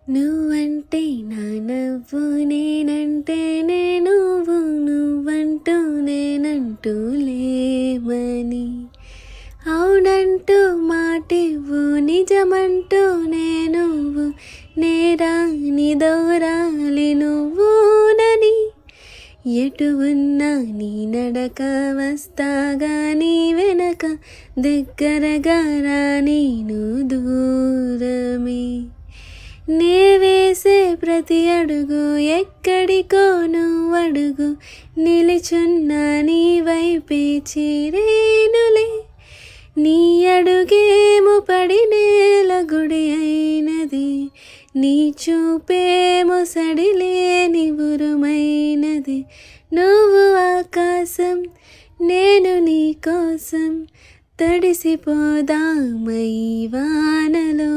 నువ్వంటే నా నవ్వు నేనంటే నువ్వు నువ్వంటూ నేనంటూ లేమని అవునంటూ మాటివ్వు నిజమంటూ నువ్వు నేరాని దూరాలి నువ్వునని ఎటు ఉన్నా నీ నడక వస్తాగా నీ వెనక దగ్గరగా రా నేను దూరమే నే వేసే ప్రతి అడుగు ఎక్కడికో నువ్వడుగు నిలిచున్నా నీ వైపే చేరేనులే నీ అడుగేమో పడి నేల గుడి అయినది నీ చూపేమో సడిలేని ఉరుమైనది నువ్వు ఆకాశం నేను నీ కోసం తడిసిపోదామై వానలో.